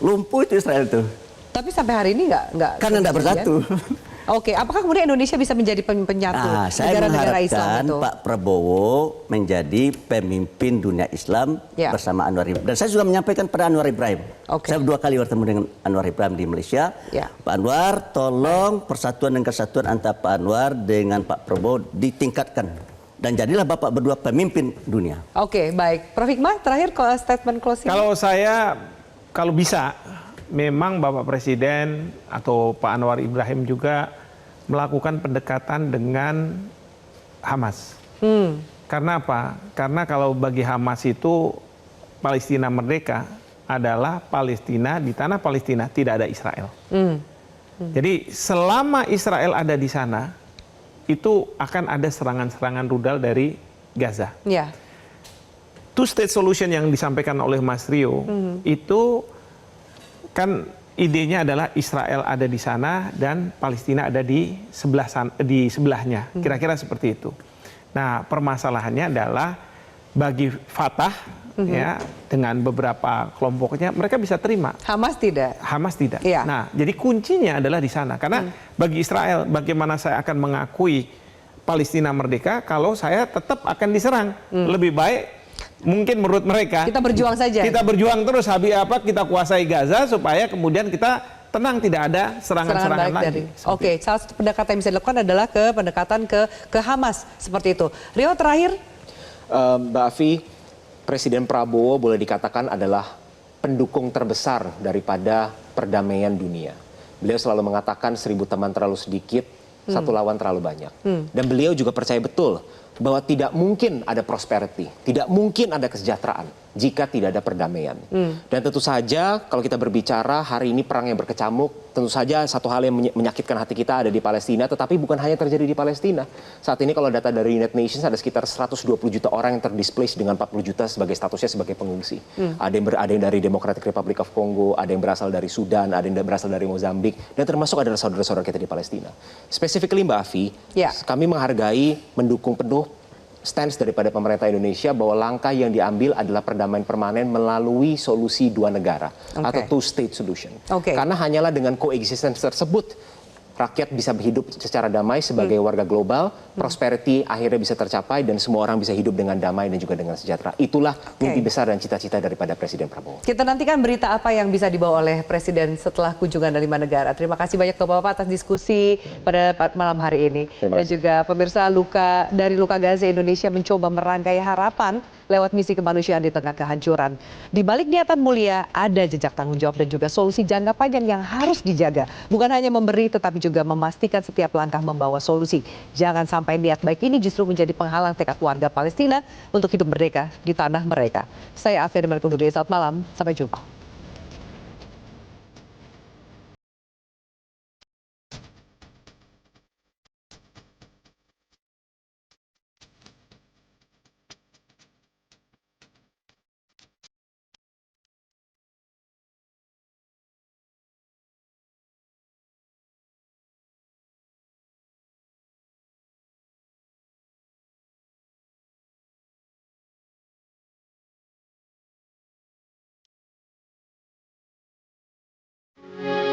lumpuh itu Israel itu. Tapi sampai hari ini nggak. Karena nggak bersatu. Apakah kemudian Indonesia bisa menjadi penyatu negara-negara Islam itu? Pak Prabowo menjadi pemimpin dunia Islam bersama Anwar Ibrahim. Dan saya juga menyampaikan pada Anwar Ibrahim. Saya 2 kali bertemu dengan Anwar Ibrahim di Malaysia. Pak Anwar, tolong persatuan dan kesatuan antara Pak Anwar dengan Pak Prabowo ditingkatkan. Dan jadilah Bapak berdua pemimpin dunia. Baik. Prof. Hikmah, terakhir statement closing. Kalau saya, kalau bisa, memang Bapak Presiden atau Pak Anwar Ibrahim juga melakukan pendekatan dengan Hamas. Karena apa? Karena kalau bagi Hamas itu Palestina merdeka adalah Palestina, di tanah Palestina tidak ada Israel. Jadi selama Israel ada di sana, itu akan ada serangan-serangan rudal dari Gaza. Two-state solution yang disampaikan oleh Mas Rio, itu kan idenya adalah Israel ada di sana dan Palestina ada di sebelahnya. Kira-kira seperti itu. Nah, permasalahannya adalah bagi Fatah ya dengan beberapa kelompoknya mereka bisa terima. Hamas tidak. Hamas tidak. Iya. Nah, jadi kuncinya adalah di sana karena bagi Israel bagaimana saya akan mengakui Palestina merdeka kalau saya tetap akan diserang. Lebih baik mungkin menurut mereka Kita berjuang saja. kita berjuang terus habis apa kita kuasai Gaza supaya kemudian kita tenang, tidak ada serangan-serangan lagi. Oke, salah satu pendekatan yang bisa dilakukan adalah pendekatan ke Hamas seperti itu. Rio, terakhir. Mbak Afi, Presiden Prabowo boleh dikatakan adalah pendukung terbesar daripada perdamaian dunia. Beliau selalu mengatakan 1000 teman terlalu sedikit, 1 lawan terlalu banyak. Dan beliau juga percaya betul bahwa tidak mungkin ada prosperity, tidak mungkin ada kesejahteraan jika tidak ada perdamaian. Dan tentu saja kalau kita berbicara hari ini perang yang berkecamuk, tentu saja satu hal yang menyakitkan hati kita ada di Palestina, tetapi bukan hanya terjadi di Palestina. Saat ini kalau data dari United Nations ada sekitar 120 juta orang yang terdisplaced dengan 40 juta sebagai statusnya sebagai pengungsi. Ada yang dari Democratic Republic of Congo, ada yang berasal dari Sudan, ada yang berasal dari Mozambik, dan termasuk adalah saudara-saudara kita di Palestina. Specifically Mbak Afi, kami menghargai, mendukung penuh stance daripada pemerintah Indonesia bahwa langkah yang diambil adalah perdamaian permanen melalui solusi 2 negara atau two-state solution. Karena hanyalah dengan coexistence tersebut rakyat bisa hidup secara damai sebagai warga global, prosperity akhirnya bisa tercapai dan semua orang bisa hidup dengan damai dan juga dengan sejahtera. Itulah mimpi besar dan cita-cita daripada Presiden Prabowo. Kita nantikan berita apa yang bisa dibawa oleh Presiden setelah kunjungan dari 5 negara. Terima kasih banyak Bapak-Bapak atas diskusi pada malam hari ini. Dan juga pemirsa, dari Luka Gaza, Indonesia mencoba merangkai harapan lewat misi kemanusiaan di tengah kehancuran. Di balik niatan mulia ada jejak tanggung jawab dan juga solusi jangka panjang yang harus dijaga. Bukan hanya memberi tetapi juga memastikan setiap langkah membawa solusi. Jangan sampai niat baik ini justru menjadi penghalang tekad warga Palestina untuk hidup merdeka di tanah mereka. Saya Afia Demarko undur diri, selamat malam, sampai jumpa.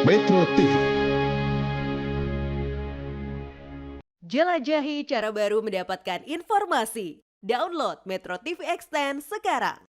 Metro TV. Jelajahi cara baru mendapatkan informasi. Download Metro TV Extend sekarang.